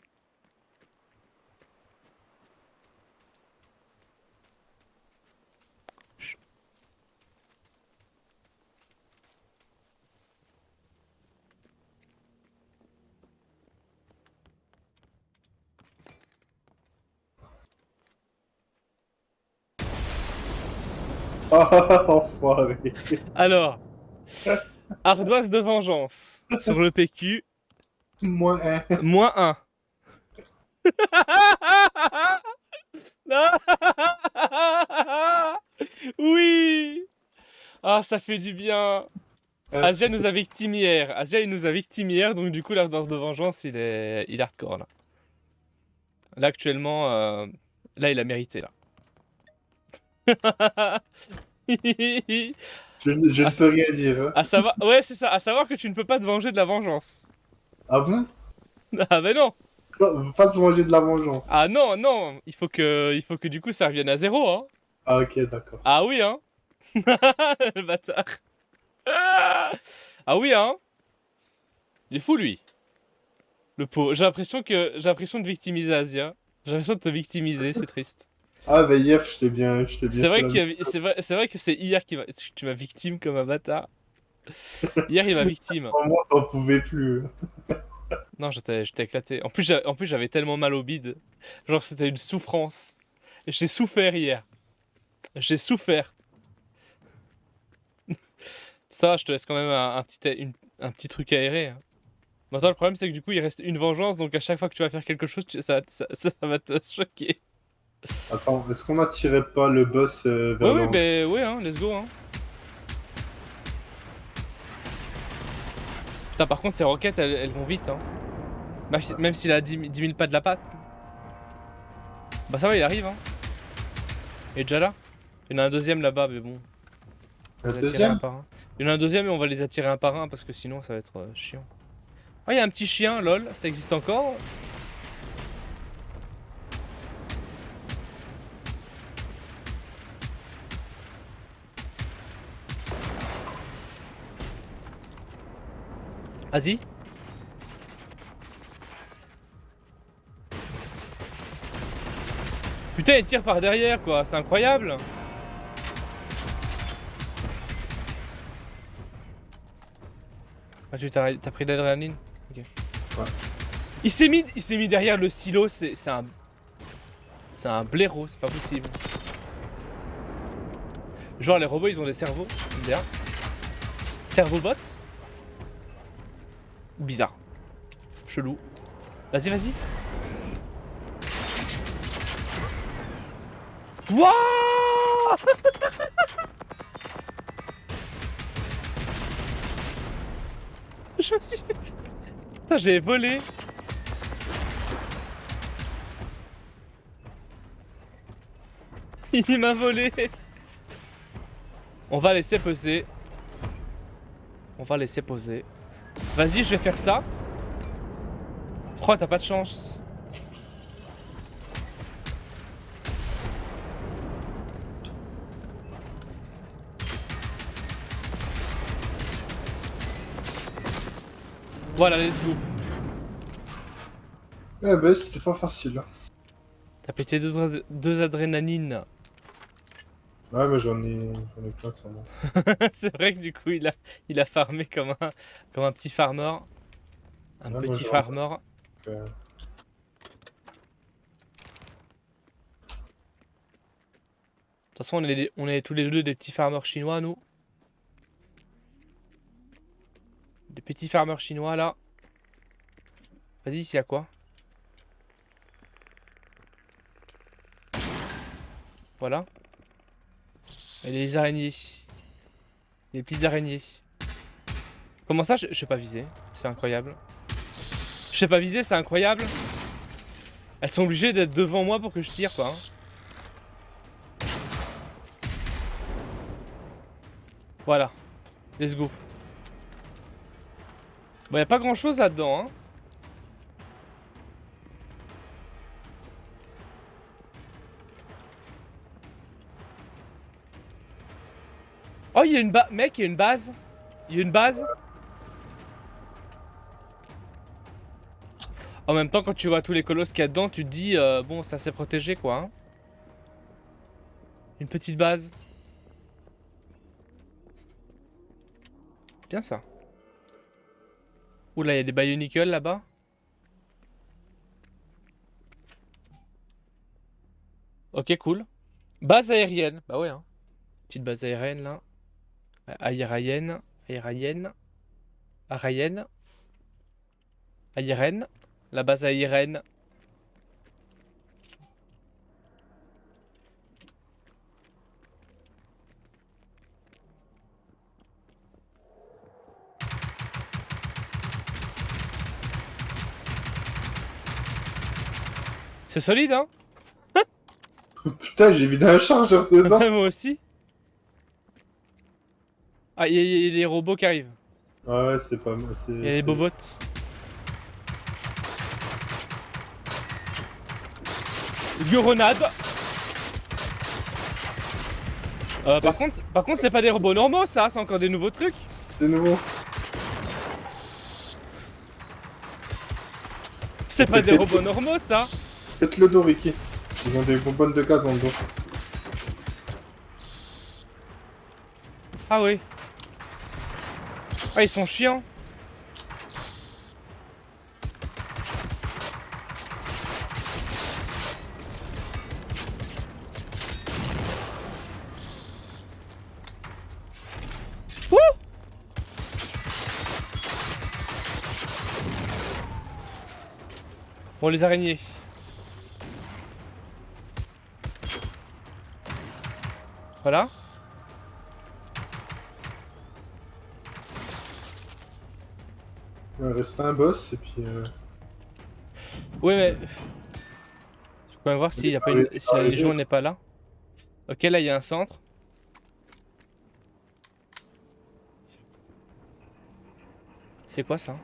Ah, enfoiré. Alors, ardoise de vengeance sur le PQ, Moins un. moins 1. Oui. Ah, ça fait du bien. Asia nous a victime hier. Asia, il nous a victime hier, donc du coup, l'ardoise de vengeance, il est hardcore, là. Là, actuellement, là, il a mérité, là. Je ne peux rien dire, hein. À savoir... Ouais, c'est ça. À savoir que tu ne peux pas te venger de la vengeance. Ah bon? Ah, ben non. Non, pas se venger de la vengeance. Ah non, non. Il faut que du coup, ça revienne à 0, hein. Ah, ok, d'accord. Ah oui, hein. Le bâtard. Ah oui, hein. Il est fou, lui. Le pauvre. J'ai l'impression de victimiser Asia. J'ai l'impression de te victimiser, c'est triste. Ah, bah hier, je t'ai bien C'est vrai flammé. c'est vrai que c'est hier tu m'as victime comme un bâtard. Hier, il m'a victime. Moi, t'en pouvais plus. Non, j'étais éclaté. En plus, j'avais tellement mal au bide. Genre, c'était une souffrance. Et j'ai souffert hier. J'ai souffert. Ça, je te laisse quand même un petit truc aéré. Hein. Maintenant, le problème, c'est que du coup, il reste une vengeance. Donc, à chaque fois que tu vas faire quelque chose, ça va te choquer. Attends, est-ce qu'on n'attirait pas le boss vers Oui, l'en- mais ouais, hein, let's go. Hein. Putain, par contre, ces roquettes, elles vont vite. Hein. Même s'il a 10 000 pas de la patte. Bah, ça va, il arrive. Hein. Il est déjà là. Il y en a un deuxième là-bas, mais bon. Le On va attirer un deuxième? par un. Il y en a un deuxième et on va les attirer un par un parce que sinon, ça va être chiant. Ah, il y a un petit chien, lol. Ça existe encore? Vas-y. Putain, il tire par derrière, quoi. C'est incroyable. Ah, t'as pris de l'adrénaline? Ok. Ouais. Il s'est mis derrière le silo. C'est un blaireau, c'est pas possible. Genre, les robots, ils ont des cerveaux. MDR. Cerveau-bot. Bizarre. Chelou. Vas-y, vas-y. Wouah. Je me suis fait... Putain, j'ai volé. Il m'a volé. On va laisser poser. On va laisser poser. Vas-y, je vais faire ça. Oh, t'as pas de chance. Voilà, let's go. Eh ben, c'était pas facile. T'as pété deux adrénalines. Ouais, mais j'en ai plein sur moi. C'est vrai que du coup, il a farmé comme un petit farmer. Un Ouais, petit moi, farmer. Euh, De toute façon, on est tous les deux des petits farmers chinois, nous. Des petits farmers chinois, là. Vas-y, ici, à quoi? Voilà. Et les araignées. Les petites araignées. Comment ça, je sais pas viser? C'est incroyable. Je sais pas viser, c'est incroyable. Elles sont obligées d'être devant moi pour que je tire, quoi. Hein. Voilà. Let's go. Bon, y a pas grand chose là-dedans, hein. Oh, il y a une base. Mec, il y a une base. Il y a une base. En même temps, quand tu vois tous les colosses qu'il y a dedans, tu te dis, bon, ça s'est protégé, quoi. Hein. Une petite base. Bien ça. Oula, il y a des bionicles là-bas. Ok, cool. Base aérienne. Bah ouais, hein. Petite base aérienne, là. Aérienne. Aérienne. Aérienne. Aérienne. La base aérienne. C'est solide, hein? Putain, j'ai vidé un chargeur dedans. Moi aussi. Ah, il y a les robots qui arrivent. Ouais, c'est pas mal. Il y a les bobots. Grenade. Par contre, c'est pas des robots normaux, ça. C'est encore des nouveaux trucs. De nouveau. C'est pas des robots normaux, ça. Faites le dos, Ricky. Ils ont des bonbonnes de gaz en dos. Ah oui. Ah, ils sont chiants. Wouh! Bon, les araignées. Voilà. Il reste un boss et puis. Ouais, mais. Je peux voir s'il y a pas une... si la légion n'est pas là. Ok, là, il y a un centre. C'est quoi ça?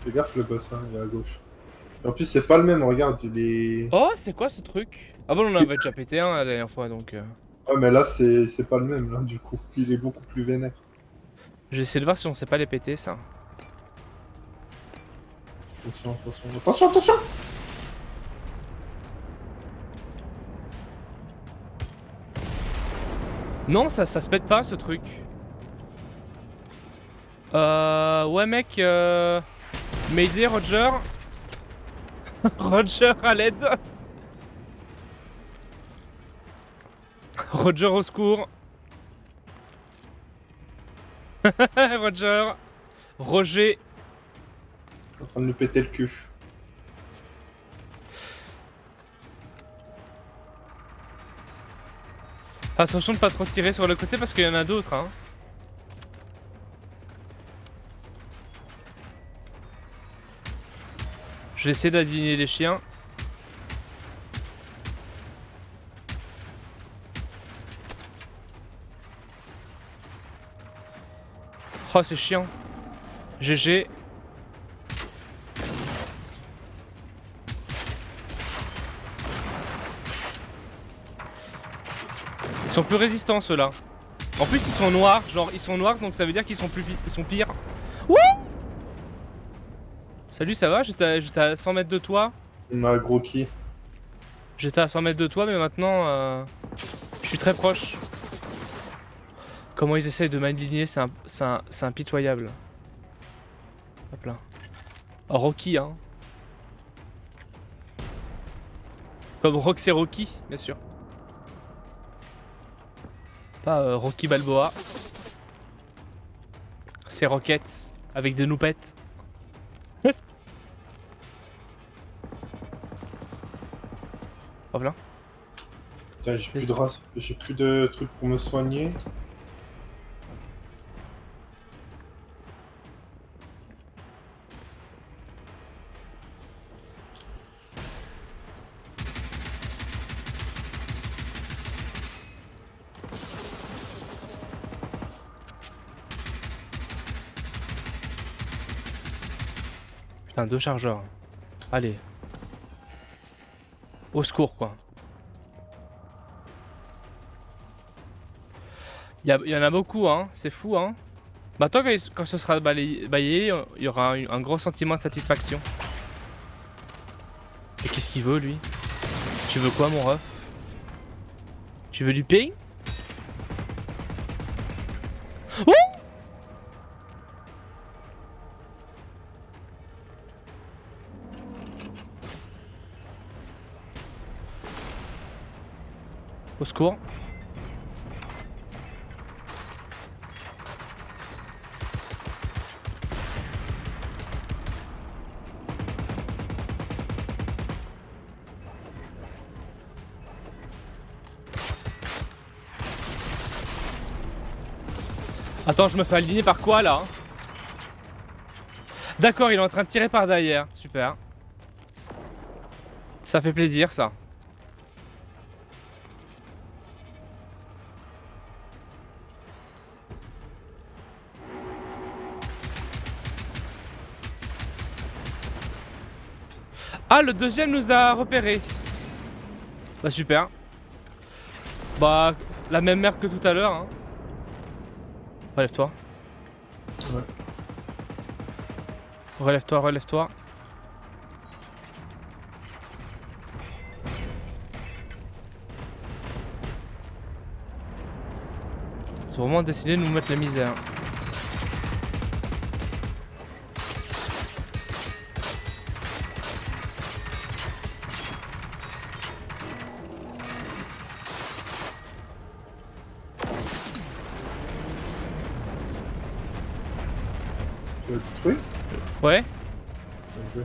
Fais gaffe, le boss, hein, il est à gauche. Et en plus, c'est pas le même, regarde, il est. Oh, c'est quoi ce truc? Ah bon, on en avait déjà pété un la dernière fois, donc... Ouais, mais là, c'est pas le même, là, du coup. Il est beaucoup plus vénère. Je vais essayer de voir si on sait pas les péter, ça. Attention, attention, attention, attention! Non, ça se pète pas, ce truc. Ouais, mec, Mayday, Roger. Roger, à l'aide. Roger, au secours. Roger. Roger. En train de lui péter le cul. Attention de pas trop tirer sur le côté parce qu'il y en a d'autres, hein. Je vais essayer d'aligner les chiens. Oh, c'est chiant. GG. Ils sont plus résistants ceux-là. En plus ils sont noirs, genre ils sont noirs donc ça veut dire qu'ils sont ils sont pires. Wouh! Salut, ça va? J'étais à 100 mètres de toi. On a gros qui? J'étais à 100 mètres de toi mais maintenant je suis très proche. Comment ils essayent de m'aligner, c'est impitoyable. Hop là. Oh, Rocky, hein. Comme Rox et Rocky, bien sûr. Pas Rocky Balboa. C'est Rocket, avec des noupettes. Hop là. Putain, j'ai plus de trucs pour me soigner. Putain, 2 chargeurs. Allez. Au secours, quoi. Il y en a beaucoup, hein. C'est fou, hein. Maintenant, quand ce sera balayé, il y aura un gros sentiment de satisfaction. Et qu'est-ce qu'il veut, lui? Tu veux quoi, mon ref? Tu veux du ping? Oh! Au secours. Attends, je me fais aligner par quoi là? D'accord, il est en train de tirer par derrière. Super. Ça fait plaisir ça. Ah, le deuxième nous a repéré. Bah super. Bah, la même merde que tout à l'heure, hein. Relève-toi. Ouais. Relève-toi, relève-toi. Ils ont vraiment décidé de nous mettre la misère. Tu l'as détruit? Ouais. Ok.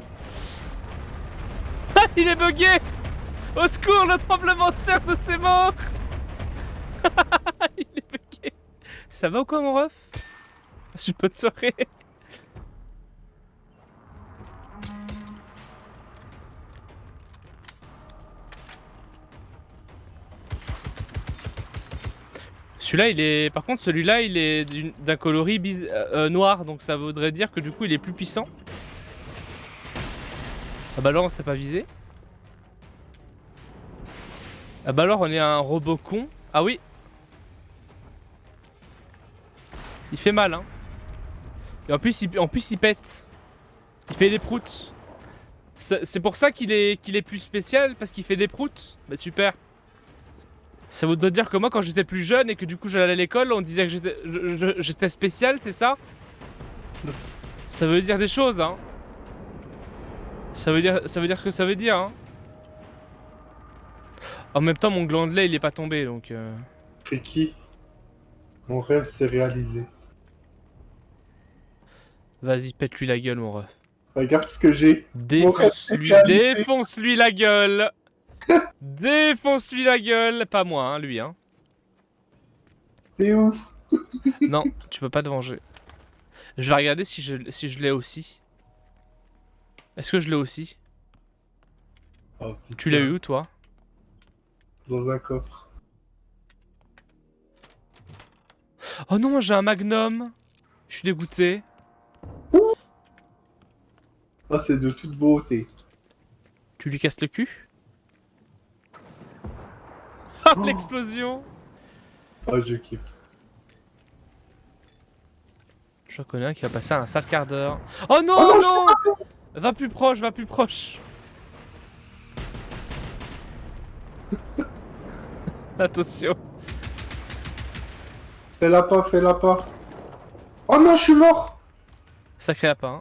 Ah, il est bugué! Au secours, le tremblement de terre de ses morts! Il est bugué. Ça va ou quoi, mon ref? Je peux te soirée. Celui-là, il est. Par contre, celui-là, il est d'un coloris noir, donc ça voudrait dire que du coup, il est plus puissant. Ah bah alors, on s'est pas visé. Ah bah alors, on est un robot con. Ah oui. Il fait mal, hein. Et en plus, il pète. Il fait des proutes. C'est pour ça qu'il est plus spécial, parce qu'il fait des proutes. Bah super. Ça voudrait dire que moi, quand j'étais plus jeune et que du coup j'allais à l'école, on disait que j'étais spécial, c'est ça? Ça veut dire des choses, hein. Ça veut dire ce que ça veut dire, hein. En même temps, mon gland de lait, il est pas tombé, donc... Ricky, mon rêve s'est réalisé. Vas-y, pète-lui la gueule, mon ref. Regarde ce que j'ai. Défonce-lui, rêve réalisé. défonce-lui la gueule. Défonce-lui la gueule. Pas moi, hein, lui, hein. T'es ouf. Non, tu peux pas te venger. Je vais regarder si je l'ai aussi. Est-ce que je l'ai aussi? Oh, putain. Tu l'as eu où, toi? Dans un coffre. Oh non, j'ai un magnum. Je suis dégoûté. Ah, c'est de toute beauté. Tu lui casses le cul? Ah, Oh. l'explosion! Ah, je kiffe. Je reconnais un qui va passer un sale quart d'heure. Oh non, Oh non, non! Va plus proche, va plus proche. Attention. Fais-la pas, fais-la pas. Oh non, je suis mort. Sacré lapin.